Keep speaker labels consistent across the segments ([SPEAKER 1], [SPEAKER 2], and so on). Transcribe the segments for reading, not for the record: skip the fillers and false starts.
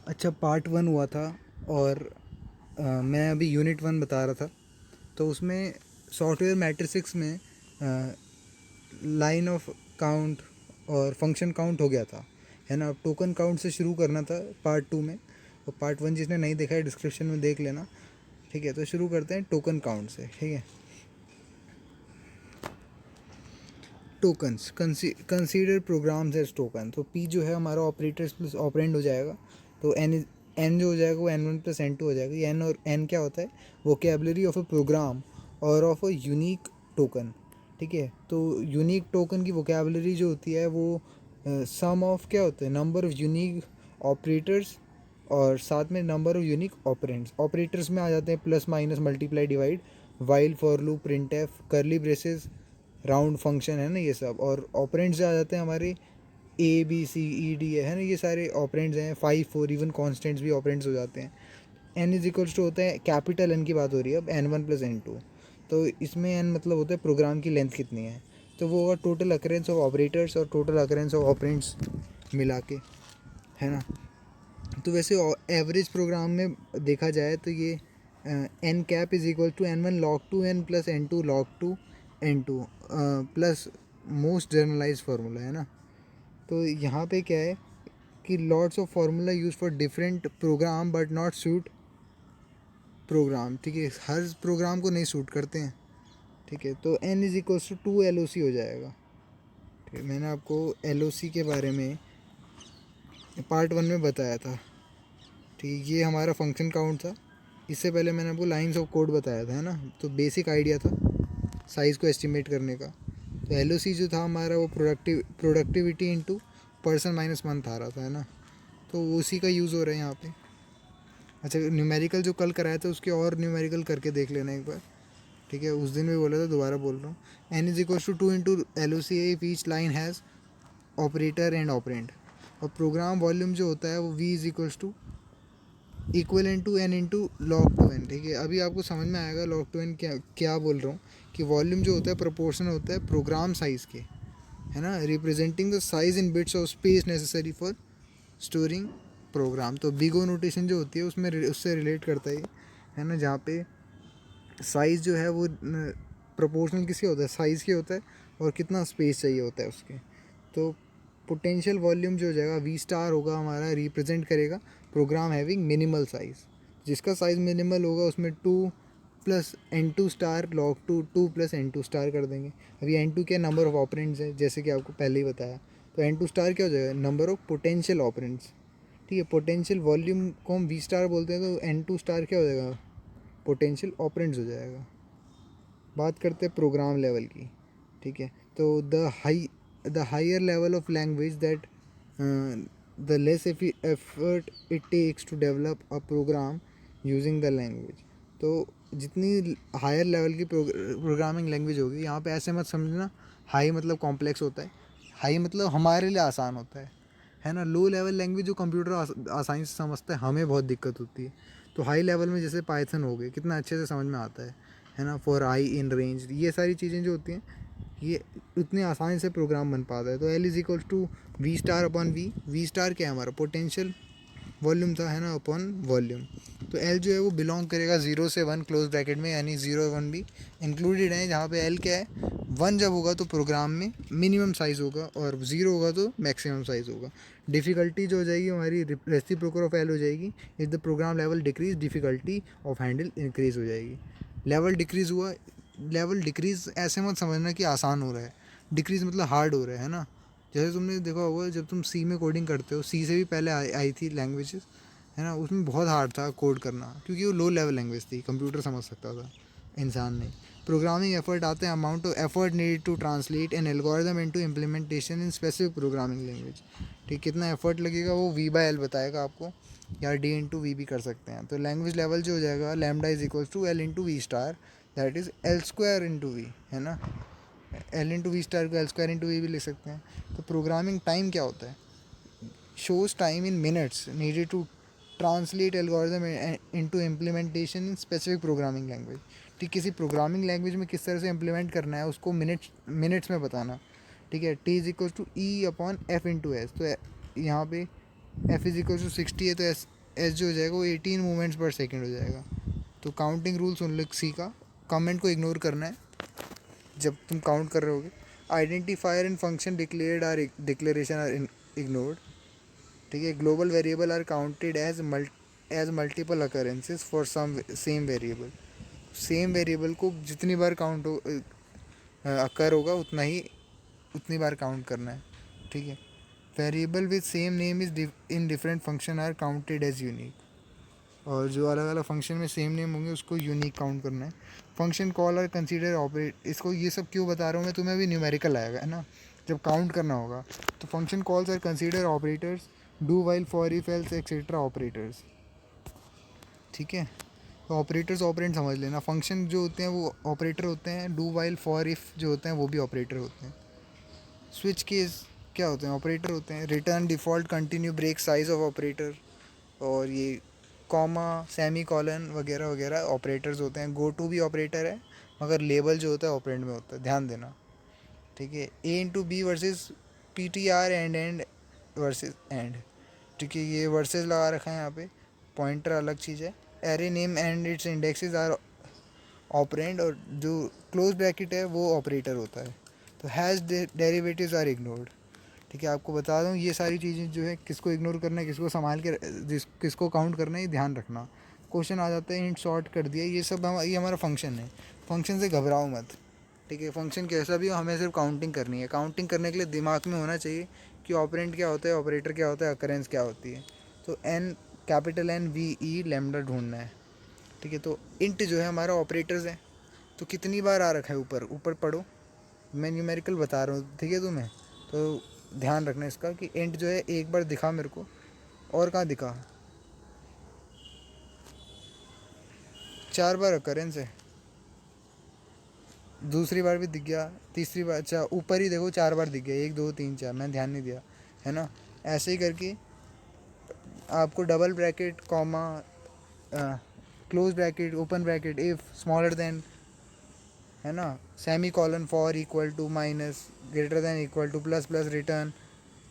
[SPEAKER 1] अच्छा, पार्ट 1 हुआ था और मैं अभी यूनिट 1 बता रहा था। तो उसमें सॉफ्टवेयर मैट्रिक्स में लाइन ऑफ काउंट और फंक्शन काउंट हो गया था, है ना। अब टोकन काउंट से शुरू करना था पार्ट 2 में। और पार्ट 1 जिसने नहीं देखा है डिस्क्रिप्शन में देख लेना, ठीक है। तो शुरू करते हैं टोकन काउंट से, ठीक है। Tokens consider programs as token. तो पी जो है हमारा ऑपरेटर्स प्लस ऑपरेंड हो जाएगा। तो एन जो हो जाएगा वो N1 प्लस N2 हो जाएगा। एन और एन क्या होता है? वोकेबलरी ऑफ अ प्रोग्राम और ऑफ अ यूनिक टोकन, ठीक है। तो यूनिक टोकन की वोकेबलरी जो होती है वो सम ऑफ क्या होता है, नंबर ऑफ यूनिक ऑपरेटर्स और साथ में number of unique operands. Operators में आ जाते हैं plus minus multiply divide, while, for loop, print F, करली ब्रेसेस, राउंड फंक्शन, है ना ये सब। और ऑपरेंड्स आ जाते हैं हमारे ABCED, है ना, ये सारे ऑपरेंड्स हैं। 5 4 इवन कॉन्स्टेंट्स भी ऑपरेंड्स हो जाते हैं। एन इज इक्वल्स टू होता है, कैपिटल एन की बात हो रही है अब, N1 प्लस N2। तो इसमें एन मतलब होता है प्रोग्राम की लेंथ कितनी है। तो वो होगा टोटल अकरेंस ऑफ ऑपरेटर्स और टोटल अकरेंस ऑफ ऑपरेंड्स मिला के, है ना। तो वैसे एवरेज प्रोग्राम में देखा जाए तो ये n cap is equal to N1 log 2 n plus N2 log 2 N2 plus most generalize formula, है ना। तो यहाँ पे क्या है कि lots of formula use for different program but not suit program, ठीक है। हर प्रोग्राम को नहीं सूट करते हैं, ठीक है। तो n is equals to 2 LOC हो जाएगा, ठीक है। मैंने आपको LOC के बारे में पार्ट 1 में बताया था, ठीक। ये हमारा फंक्शन काउंट था। इससे पहले मैंने आपको लाइंस ऑफ कोड बताया था, है ना। तो बेसिक आइडिया था साइज़ को एस्टिमेट करने का। तो LOC जो था हमारा वो productivity into person minus month आ रहा था, है ना। तो उसी का यूज़ हो रहा है यहाँ पे। अच्छा, न्यूमेरिकल जो कल कराया था उसके और न्यूमेरिकल करके देख लेना एक बार, ठीक है। उस दिन भी बोला था, दोबारा बोल रहा हूँ। N is equals to 2 into LOC if each line has operator and operand. और प्रोग्राम वॉल्यूम जो होता है वो V is equals to equal to N into log 2n, ठीक है। अभी आपको समझ में आएगा लॉग 2n क्या क्या बोल रहा हूँ, कि वॉल्यूम जो होता है प्रोपोर्शन होता है प्रोग्राम साइज़ के, है ना, representing the size in bits of space necessary for storing program. तो बिग ओ नोटेशन जो होती है उसमें उससे रिलेट करता है ना, जहाँ पे साइज़ जो है वो प्रोपोर्शनल किसके होता है, साइज़ के होता है, और कितना स्पेस चाहिए होता है उसके। तो पोटेंशियल वॉल्यूम जो हो जाएगा V स्टार होगा हमारा, रिप्रेजेंट करेगा प्रोग्राम हैविंग मिनिमल साइज़। जिसका साइज़ मिनिमल होगा उसमें 2 plus N2 star log 2 plus N2 star कर देंगे। अभी N2 क्या नंबर ऑफ ऑपरेंड्स है, जैसे कि आपको पहले ही बताया। तो N2 स्टार क्या हो जाएगा, नंबर ऑफ पोटेंशियल ऑपरेंड्स, ठीक है। पोटेंशियल वॉल्यूम को हम V स्टार बोलते हैं, तो N2 स्टार क्या हो जाएगा, पोटेंशियल ऑपरेंड्स हो जाएगा। बात करते हैं प्रोग्राम लेवल की, ठीक है। तो the higher level of language that the less effort it takes to develop a program using the language. तो जितनी हायर लेवल की प्रोग्रामिंग लैंग्वेज होगी, यहाँ पे ऐसे मत समझना हाई मतलब कॉम्प्लेक्स होता है। हाई मतलब हमारे लिए आसान होता है ना। लो लेवल लैंग्वेज जो कंप्यूटर आसानी से समझता है, हमें बहुत दिक्कत होती है। तो हाई लेवल में जैसे पाइथन हो गए, कितना अच्छे से समझ में आता है ना। फॉर आई इन रेंज, ये सारी चीज़ें जो होती हैं ये उतनी आसानी से प्रोग्राम बन पाता है। तो L is equal to V star upon V star क्या है हमारा, पोटेंशियल वॉल्यूम था, है ना, अपॉन वॉल्यूम। तो L जो है वो बिलोंग करेगा 0 से 1 क्लोज ब्रैकेट में, यानी 0 1 भी इंक्लूडेड है। जहाँ पे L क्या है, 1 जब होगा तो प्रोग्राम में मिनिमम साइज़ होगा, और 0 होगा तो मैक्सिमम साइज़ होगा। डिफ़िकल्टी जो हो जाएगी हमारी रेसिप्रोकल ऑफ L हो जाएगी। If the program level decrease, difficulty of handle increase हो जाएगी। लेवल डिक्रीज़ हुआ, लेवल डिक्रीज़ ऐसे मत समझना कि आसान हो रहा है, डिक्रीज़ मतलब हार्ड हो रहा है ना। जैसे तुमने देखा होगा जब तुम सी में कोडिंग करते हो, सी से भी पहले आई थी लैंग्वेजेस, है ना, उसमें बहुत हार्ड था कोड करना, क्योंकि वो लो लेवल लैंग्वेज थी, कंप्यूटर समझ सकता था, इंसान नहीं। प्रोग्रामिंग एफर्ट आते हैं amount of effort need to translate an algorithm into implementation in specific programming language, ठीक। कितना एफर्ट लगेगा वो V/L बताएगा आपको, या D इंटू वी भी कर सकते हैं। तो लैंग्वेज लेवल जो हो जाएगा lambda is equal to L into V star, that is L square into V, है ना। L इंटू वी स्टार को L स्क्वायर इंटू वी भी लिख सकते हैं। तो प्रोग्रामिंग टाइम क्या होता है, shows time in minutes needed to translate algorithm into implementation in specific programming language, ठीक। किसी प्रोग्रामिंग लैंग्वेज में किस तरह से इम्प्लीमेंट करना है उसको मिनट्स में बताना, ठीक है। T is equal to E upon F into S. तो यहाँ पे एफ इज इक्वल टू 60 है तो एस एस जो हो जाएगा वो 18 मूवमेंट्स पर सेकेंड हो जाएगा। तो काउंटिंग रूल सुन लो सी का, कमेंट को इग्नोर करना है जब तुम काउंट कर रहे होगे। Identifier and function declared or declaration are ignored, ठीक है। Global variable are counted as multiple occurrences for some same variable, same variable को जितनी बार काउंट हो अकर होगा उतनी बार काउंट करना है, ठीक है। Variable with same name is in different function are counted as unique, और जो अलग अलग फंक्शन में सेम नेम होंगे उसको यूनिक काउंट करना है। फंक्शन कॉल और कंसीडर ऑपरेट, इसको ये सब क्यों बता रहा हूँ मैं तुम्हें, अभी न्यूमेरिकल आएगा है ना, जब काउंट करना होगा। तो फंक्शन कॉल्स और consider operators, do while for if else etcetera operators, ठीक है। तो ऑपरेटर्स ऑपरेंड समझ लेना, फंक्शन जो होते हैं वो ऑपरेटर होते हैं, डू वाइल फॉर इफ जो होते हैं वो भी ऑपरेटर होते हैं। स्विच केस क्या होते हैं, ऑपरेटर होते हैं। Return, default, continue, break, size of operator, और ये कॉमा, सेमी कॉलन वगैरह वगैरह ऑपरेटर्स होते हैं। गो टू भी ऑपरेटर है, मगर लेबल जो होता है ऑपरेंड में होता है, ध्यान देना, ठीक है। A into B versus P T R and versus and, ठीक है। ये वर्सेस लगा रखा है यहाँ पे, पॉइंटर अलग चीज़ है। Array name and its indexes are operand, और जो क्लोज ब्रैकेट है वो ऑपरेटर होता है। तो हैज़ डेरिवेटिव्स आर इग्नोर्ड, ठीक है। आपको बता दूँ ये सारी चीज़ें जो है किसको इग्नोर करना है, किसको संभाल के किसको काउंट करना है, ये ध्यान रखना। क्वेश्चन आ जाता है इंट शॉर्ट कर दिया, ये सब ये हमारा फंक्शन है। फंक्शन से घबराओ मत, ठीक है। फंक्शन कैसा भी हो, हमें सिर्फ काउंटिंग करनी है। काउंटिंग करने के लिए दिमाग में होना चाहिए कि ऑपरेंट क्या होता है, ऑपरेटर क्या होता है, अकरेंस क्या होती है। तो N, capital N V E lambda ढूंढना है, ठीक है। तो इंट जो है हमारा ऑपरेटर्स है, तो कितनी बार आ रखा है, ऊपर ऊपर पढ़ो, मैं न्यूमेरिकल बता रहा हूँ, ठीक है तुम्हें। तो ध्यान रखना इसका कि इंट जो है एक बार दिखा मेरे को, और कहाँ दिखा, 4 बार अकरेंस है, दूसरी बार भी दिख गया, तीसरी बार, अच्छा ऊपर ही देखो 4 बार दिख गया, 1 2 3 4, मैंने ध्यान नहीं दिया, है ना। ऐसे ही करके आपको double bracket, comma, close bracket, open bracket, if smaller than, है ना, semicolon, for, equal to, minus, greater than, equal to, plus plus, return,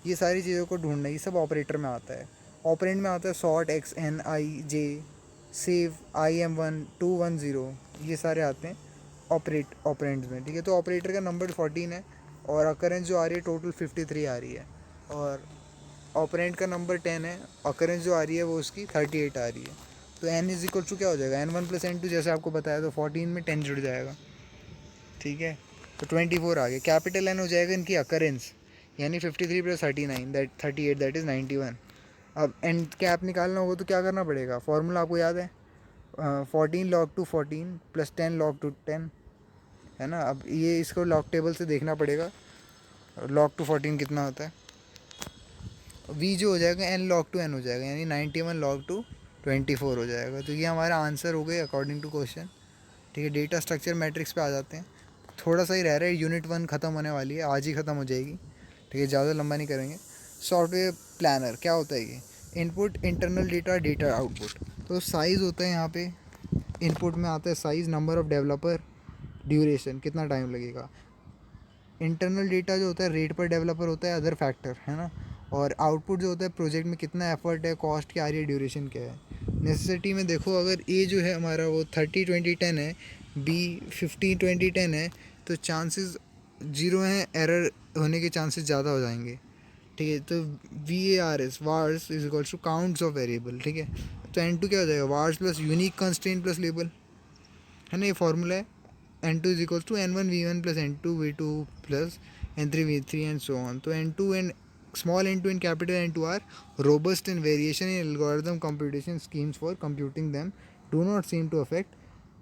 [SPEAKER 1] ये सारी चीज़ों को ढूंढना, ये सब ऑपरेटर में आता है। ऑपरेंड में आता है sort, X N I J, save, I M 1 2 1 0, ये सारे आते हैं ऑपरेंड्स में, ठीक है। तो ऑपरेटर का नंबर 14 है, और अकरेंस जो आ रही है टोटल 53 आ रही है, और ऑपरेंड का नंबर 10 है, अकरेंस जो आ रही है वो उसकी 38 आ रही है। तो एन इज इक्वल टू क्या हो जाएगा, N1 + N2, जैसे आपको बताया, तो 14 में 10 जुड़ जाएगा, ठीक है। तो 24 आ गया। कैपिटल एन हो जाएगा इनकी अकरेंस, यानी 53 + 39 दैट 38, दैट इज़ 91। अब एन कैप निकालना होगा तो क्या करना पड़ेगा, फॉर्मूला आपको याद है, 14 log to 14 + 10 log to 10, है ना। अब ये इसको लॉग टेबल से देखना पड़ेगा, log to 14 कितना होता है। वी जो हो जाएगा n log to n हो जाएगा, यानी 91 log to 24 हो जाएगा। तो ये हमारा आंसर हो गया अकॉर्डिंग टू क्वेश्चन, ठीक है। डेटा स्ट्रक्चर मैट्रिक्स पे आ जाते हैं, थोड़ा सा ही रह रहा है, यूनिट 1 ख़त्म होने वाली है, आज ही ख़त्म हो जाएगी, ठीक है, ज़्यादा लंबा नहीं करेंगे। सॉफ्टवेयर प्लानर क्या होता है ये, input, internal data, data output. तो साइज़ होता है यहाँ पे, इनपुट में आता है size, number of developer, duration, कितना टाइम लगेगा। इंटरनल डेटा जो होता है रेट पर डेवलपर होता है, अदर फैक्टर, है ना। और आउटपुट जो होता है प्रोजेक्ट में कितना एफर्ट है, कॉस्ट क्या आ रही है, ड्यूरेशन क्या है। नेसेसिटी में देखो, अगर ए जो है हमारा वो 30 20 10 है, बी 15 20 10 है, तो चांसेस ज़ीरो हैं, एरर होने के चांसेस ज़्यादा हो जाएंगे, ठीक है। तो VARS, vars is equals to counts of variable, ठीक है। तो N2 क्या हो जाएगा, vars plus unique constraint plus label, है ना, ये फॉर्मूला है। N2 is equals to N1 V1 + N2 V2 + N3 V3 and so on. तो N2 and small n2 and capital N2 are robust in variation in algorithm computation schemes for computing them, do not seem to affect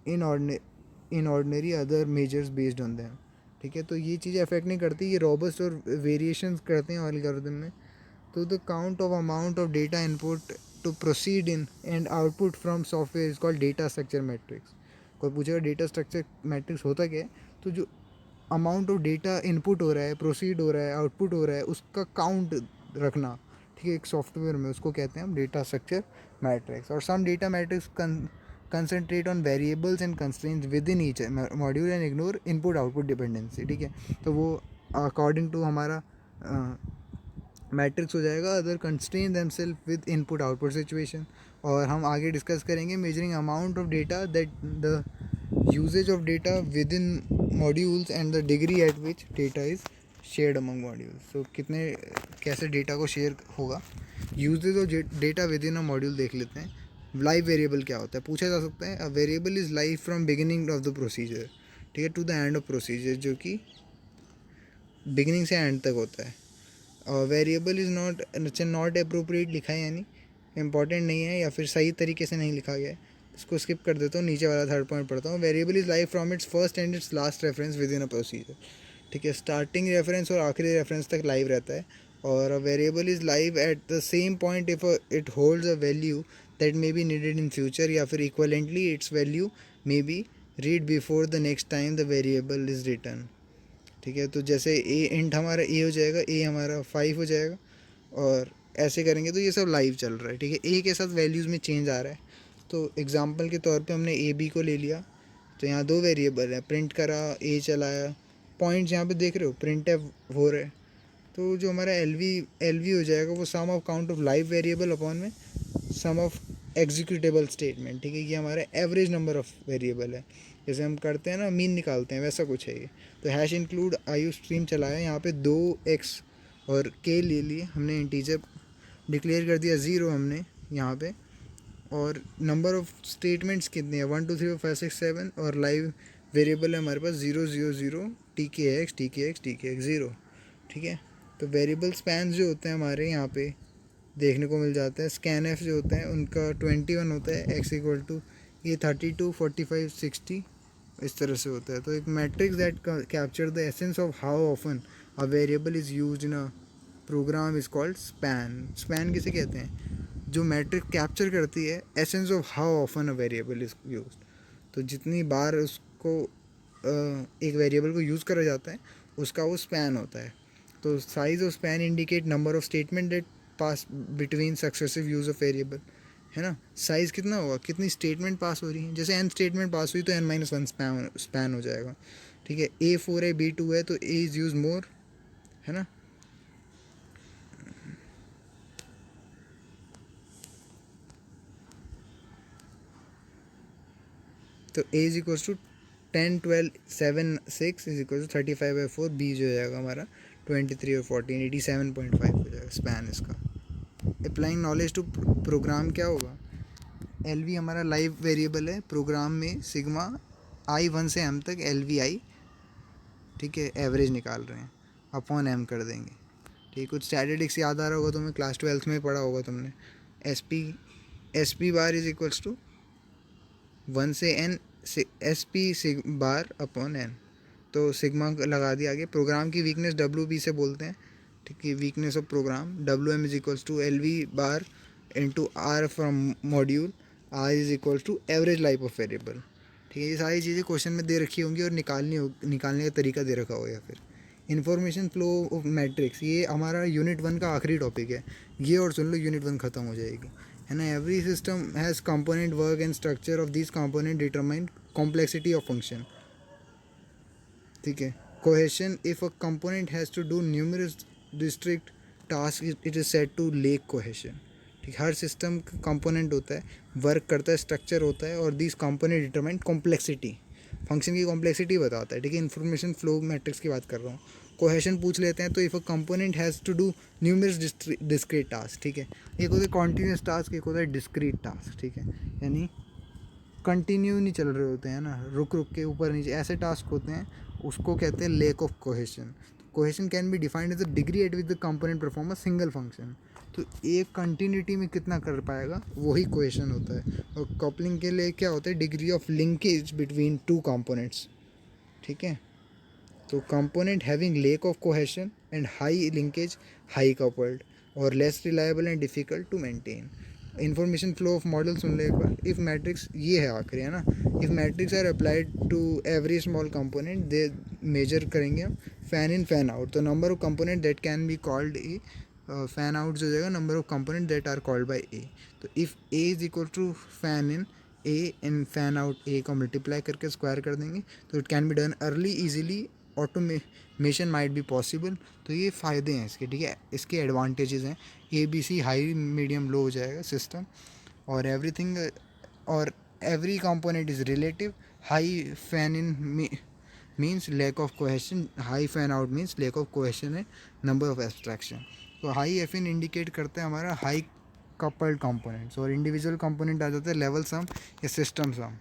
[SPEAKER 1] in ordinary other measures based on them, ठीक है। तो ये चीज़ें affect नहीं करती, ये robust और variation करते हैं एल्गोरिथम में। तो the count of amount of data input to proceed in and output from software is called data structure matrix. कोई पूछेगा डेटा स्ट्रक्चर मैट्रिक्स होता क्या है, तो जो अमाउंट ऑफ डेटा इनपुट हो रहा है, प्रोसीड हो रहा है, आउटपुट हो रहा है, उसका काउंट रखना, ठीक है, एक सॉफ्टवेयर में, उसको कहते हैं हम डेटा स्ट्रक्चर मैट्रिक्स। और some data metrics concentrate on variables and constraints within each module and ignore input output dependency, ठीक है। तो वो अकॉर्डिंग टू हमारा मैट्रिक्स हो जाएगा other constrain themselves with input output situation. और हम आगे डिस्कस करेंगे measuring amount of data that the usage of data within modules and the degree at which data is shared among modules. तो कितने कैसे data को share होगा। Usage of data within a module देख लेते हैं। Live variable क्या होता है, पूछा जा सकता है। A variable is live from beginning of the procedure, ठीक है, to the end of procedure, जो कि बिगिनिंग से एंड तक होता है। वेरिएबल इज़ नॉट अप्रोप्रिएट लिखा है, यानी इंपॉर्टेंट नहीं है या फिर सही तरीके से नहीं लिखा गया है, इसको स्किप कर देता हूँ। नीचे वाला थर्ड पॉइंट पढ़ता हूँ। Variable is live from its first and it's last reference with in a procedure, ठीक है, स्टार्टिंग रेफरेंस और आखिरी रेफरेंस तक लाइव रहता है। और variable is live at the same point if it holds a value that may be needed in future, या फिर equivalently it's value may be read before the next time the variable is return, ठीक है। तो जैसे ए int हमारा ए हो जाएगा, ए हमारा 5 हो जाएगा, और ऐसे करेंगे तो ये सब लाइव चल रहा है, ठीक है। ए के साथ वैल्यूज़ में चेंज आ रहा है। तो एग्जांपल के तौर पे हमने ए बी को ले लिया, तो यहाँ दो वेरिएबल है, प्रिंट करा, ए चलाया, पॉइंट्स यहाँ पे देख रहे हो, प्रिंट एफ हो रहा है। तो जो हमारा एल वी हो जाएगा वो sum of count of live variable upon में सम ऑफ एग्जीक्यूटेबल स्टेटमेंट, ठीक है। ये हमारा एवरेज नंबर ऑफ वेरिएबल है, जैसे हम करते हैं ना मीन निकालते हैं, वैसा कुछ है ये। तो हैश इंक्लूड आयु स्ट्रीम चलाया, यहाँ पे 2x और k ले लिए हमने, इंटीजर डिक्लेयर कर दिया 0 हमने यहाँ पे, और नंबर ऑफ स्टेटमेंट्स कितने हैं 1 2 3 4 5 6 7, और लाइव वेरिएबल है हमारे पास 0 0 0 TKX TKX TKX 0, ठीक है। तो वेरिएबल स्पैन्स जो होते हैं हमारे यहाँ पे देखने को मिल जाता है। स्कैन एफ जो होते हैं उनका 21 होता है, x इक्वल टू ये 32 45 60 इस तरह से होता है। तो एक matrix that capture the essence of how often a variable is used in a program is called span. Span किसे कहते हैं, जो मैट्रिक कैप्चर करती है essence of how often a variable is used. तो जितनी बार उसको एक वेरिएबल को यूज़ करा जाता है उसका वो स्पैन होता है। तो size of span indicate number of statement that pass between successive use of variable, है ना। साइज़ कितना होगा, कितनी स्टेटमेंट पास हो रही है, जैसे n स्टेटमेंट पास हुई तो n-1 स्पैन हो जाएगा, ठीक है। A4 है B2 है तो A इज़ यूज मोर, है ना। तो A is equals to 10 12 7 6 is equal to 35/4, B जो हो जाएगा हमारा 23 और 14 87.5 हो जाएगा स्पैन इसका। अप्लाइंग नॉलेज टू प्रोग्राम क्या होगा, एल वी हमारा लाइव वेरिएबल है, प्रोग्राम में सिग्मा I1 से M तक LVI, ठीक है, एवरेज निकाल रहे हैं, अपॉन M कर देंगे, ठीक। कुछ स्टैटिस्टिक्स याद आ रहा होगा तुम्हें, क्लास 12th में पढ़ा होगा तुमने। S P bar is equals to 1 से N से SP sig bar upon N। तो सिग्मा लगा दिया आगे। प्रोग्राम की वीकनेस WB से बोलते हैं, ठीक है, weakness of program. WM is equals to LV bar into R from module, R is equals to average life of variable, ठीक है। ये सारी चीज़ें क्वेश्चन में दे रखी होंगी और निकालने का तरीका दे रखा होगा। या फिर इन्फॉर्मेशन फ्लो ऑफ मैट्रिक्स, ये हमारा यूनिट 1 का आखिरी टॉपिक है ये, और सुन लो यूनिट 1 ख़त्म हो जाएगी, है ना। Every system has component work and structure of this component determine complexity of function, ठीक है। Cohesion, if a component has to do numerous district task it is said to lack cohesion, ठीक। हर system का component होता है, work करता है, structure होता है, और this component determine complexity, function की कॉम्प्लेक्सिटी बताता है, ठीक है। इन्फॉर्मेशन फ्लो मैट्रिक्स की बात कर रहा हूँ। कोहेशन पूछ लेते हैं तो if a component has to do numerous discrete task, ठीक है। एक होता है कॉन्टीन्यूस टास्क, एक होता है डिस्क्रीट टास्क, ठीक है, यानी कंटिन्यू नहीं चल रहे होते हैं ना, रुक रुक के ऊपर नीचे ऐसे टास्क होते हैं, उसको कहते हैं lack of cohesion. Cohesion can be defined as the degree at which the component perform a single function. तो एक कंटिन्यूटी में कितना कर पाएगा वही कोहेशन होता है। और कपलिंग के लिए क्या होता है, degree of linkage between two components, ठीक है। तो component having lack of cohesion and high linkage high coupled, और less reliable and difficult to maintain. Information flow of module सुन ले एक बार। इफ़ मैट्रिक्स, ये है आखिरी, है ना। If metrics are applied to every small component they measure करेंगे हम फैन इन फैन आउट। तो number of component that can be called A, fan out जो हो जाएगा number of component that are called by A. तो if A is equal to fan in A and fan out A को multiply करके square कर देंगे, तो it can be done early easily automation might be possible. तो ये फ़ायदे हैं इसके, ठीक है, इसके एडवांटेजेस हैं। ABC हाई मीडियम लो हो जाएगा सिस्टम, और एवरीथिंग, और every component is relative. High fan in means lack of cohesion, high fan out means lack of cohesion and number of abstraction. तो हाई FN इंडिकेट करता है हमारा high coupled components, और individual component आ जाता है level सम या system सम,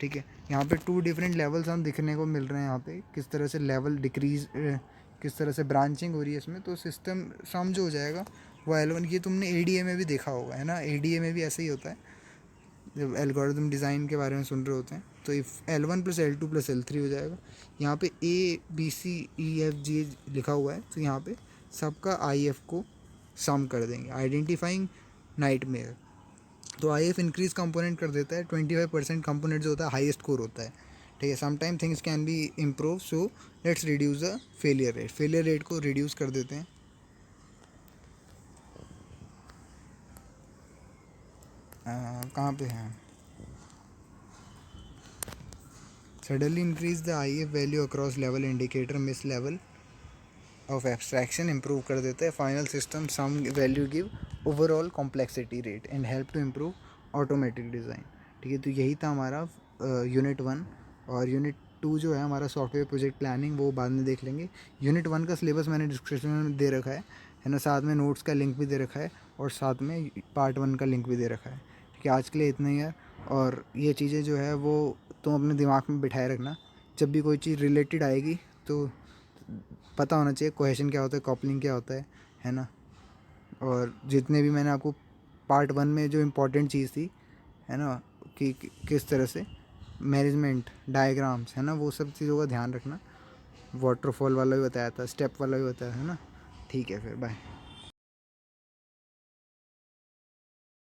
[SPEAKER 1] ठीक है। यहाँ पे 2 डिफरेंट लेवल सम दिखने को मिल रहे हैं यहाँ पे, किस तरह से लेवल डिक्रीज, किस तरह से ब्रांचिंग हो रही है इसमें। तो सिस्टम सम जो हो जाएगा वो L1, ये तुमने ADA में भी देखा होगा, है ना, ADA में भी ऐसे ही होता है जब एल्गोरिथम डिज़ाइन के बारे में सुन रहे होते हैं। तो इफ़ L1 + L2 + L3 हो जाएगा। यहाँ पे ABCEFG लिखा हुआ है, तो यहाँ पे सबका IF को सम कर देंगे। आइडेंटिफाइंग नाइटमेयर, तो IF इंक्रीज कंपोनेंट कर देता है। 25% कंपोनेंट जो होता है हाईएस्ट स्कोर होता है, ठीक है। Sometime things can be improve, so let's reduce the failure rate, failure rate को रिड्यूस कर देते हैं। कहाँ पे हैं, suddenly increase the IF value across level indicator, miss level of abstraction, improve कर देता है। Final system some value give overall complexity rate and help to improve automatic design, ठीक है। तो यही था हमारा यूनिट 1, और यूनिट 2 जो है हमारा सॉफ्टवेयर प्रोजेक्ट प्लानिंग, वो बाद में देख लेंगे। यूनिट 1 का सिलेबस मैंने डिस्क्रिप्शन में दे रखा है ना, साथ में नोट्स का लिंक भी दे रखा है, और साथ में पार्ट 1 का लिंक भी दे रखा है, ठीक है। आज के लिए इतना ही है, और ये चीज़ें जो है वो तुम अपने दिमाग में बिठाए रखना। जब भी कोई चीज़ रिलेटेड आएगी तो पता होना चाहिए कोहेशन क्या होता है, कॉपलिंग क्या होता है ना। और जितने भी मैंने आपको पार्ट 1 में जो इम्पोर्टेंट चीज़ थी, है ना, कि किस तरह से मैनेजमेंट डायग्राम्स, है ना, वो सब चीज़ों का ध्यान रखना। वाटरफॉल वाला भी बताया था, स्टेप वाला भी बताया था ना। ठीक है, फिर बाय।